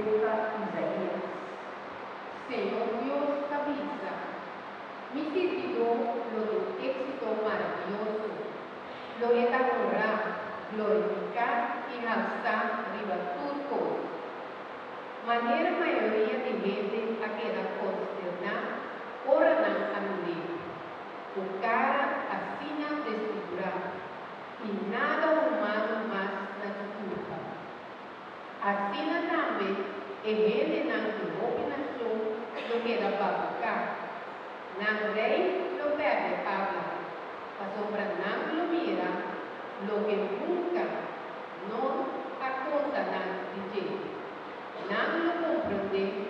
profeta Isaías. Señor Dios, avisa, mi servidor lo de éxito maravilloso, lo etaborá, glorificar y alzar arriba turcos. Manera mayoría de gente a queda consternada, oran a morir. Tu cara así não destruirá, e nada humano mais na culpa. Assim também, ele não opinação do que da babuca. Não rei lo perde habla, a sombra não lo mira, lo que nunca não aconta não dizer. Não lo compreende,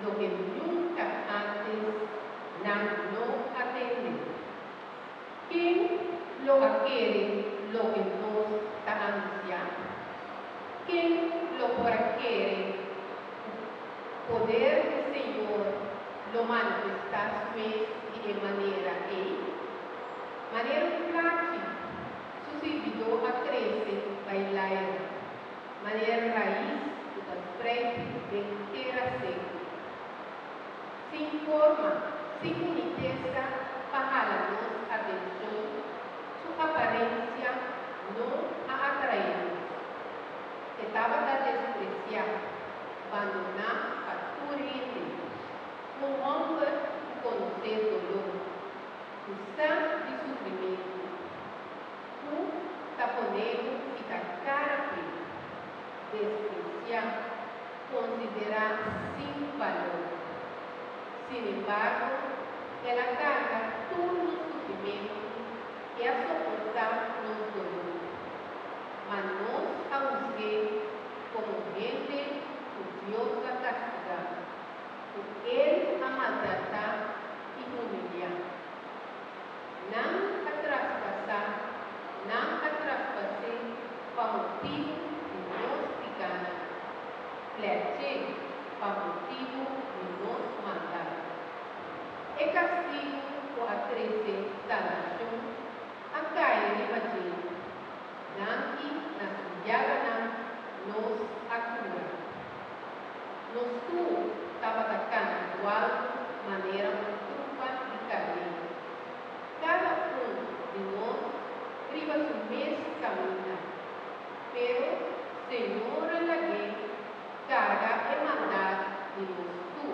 lo que nunca antes não atende. Quem lo adquiere, lo que nos da ansia? Quem lo requiere? Poder del Señor lo manifestas y de manera práctica. Su servidor crece, bailar, manera raíz, das frentes, entera seca. Sin forma, sin unidad, para nos atención, su apariencia no ha atraído. Estaba a despreciar, abandonar a tu gente, un hombre conocer dolor, usar de sufrimiento, tu taponero y ta cara despreciar, considerar sin valor. Sin embargo, ela carga todo o sofrimento e a soportar nos dolor. Mas nós a usei como gente curiosa castigada, por ele a maltratar e humilhar. Não a traspassar, não a traspassei para motivo de nos picana, fletei para motivo de nos mandar. E castigo por crescer da nação, a cair de batia, danke nas diagonal nos acura. Nos tu estava atacando do alto, maneira trupa e carinho. Cada de nós priva o mesmo caminho, pero Senhor alguém carga e mandar de nós tu.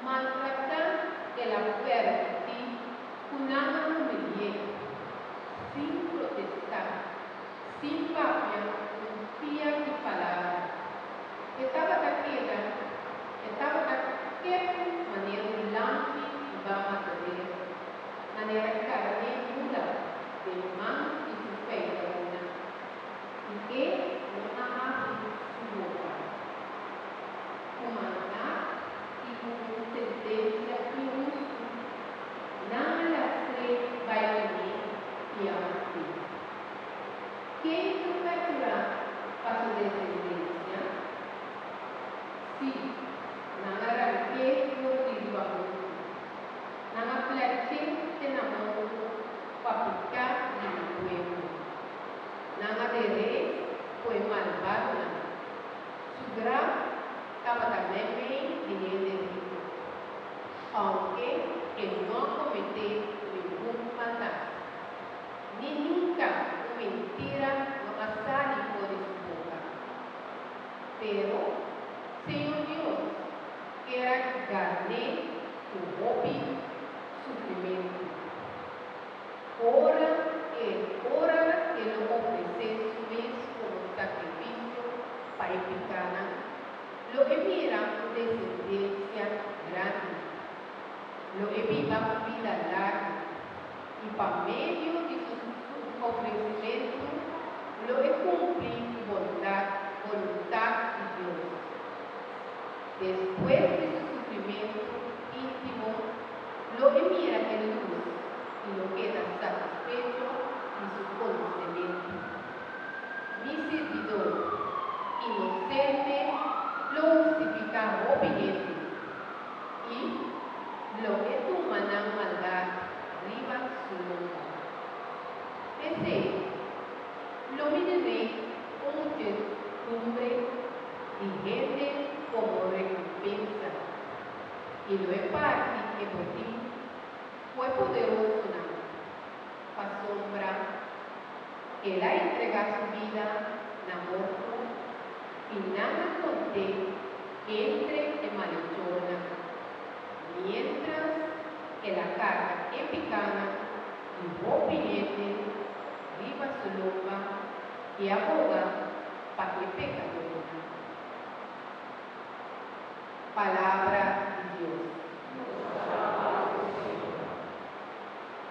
Maltratar de la fuera de ti, una humilde, sin protestar, sin papia, confía en tu palabra. Estaba taquera, manera blanca y va a poder, manera carne dura, de man y su feita una, y que no abre su boca. Humanidad y con sentencia y uso, nada las tres bailarines y avanzar. ¿Qué nunca para su descendencia? Sí, nada arranqué lo digo a mucho, nada fleché de namoro para picar y mi pueblo, nada de rey fue malvado, su gran estaba también bien de rico, aunque él no cometió ningún maldad, ni nunca mentira no ha salido de su boca. Pero, Señor Dios, quiera ganar tu hobby, sufrimiento. Ora que lo ofrece su vez como sacrificio para eficana. Lo que mira descendencia grande, lo que viva vida larga, y para medio de su ofrecimiento, lo que cumple voluntad de Dios. Después de su sufrimiento íntimo, lo que mira en luz y lo queda satisfecho de su conocimiento. Mi servidor, inocente, lo justifica obediente y lo que tu maná maldad arriba su boca. Ese lo miraré con muchedumbre y gente y lo es parte que por ti fue poderoso na sombra que la entrega su vida na morto y nada conté entre en malechona, mientras que la carga epicana y opinete viva su lomba y aboga para que pecador. Palabra de Dios.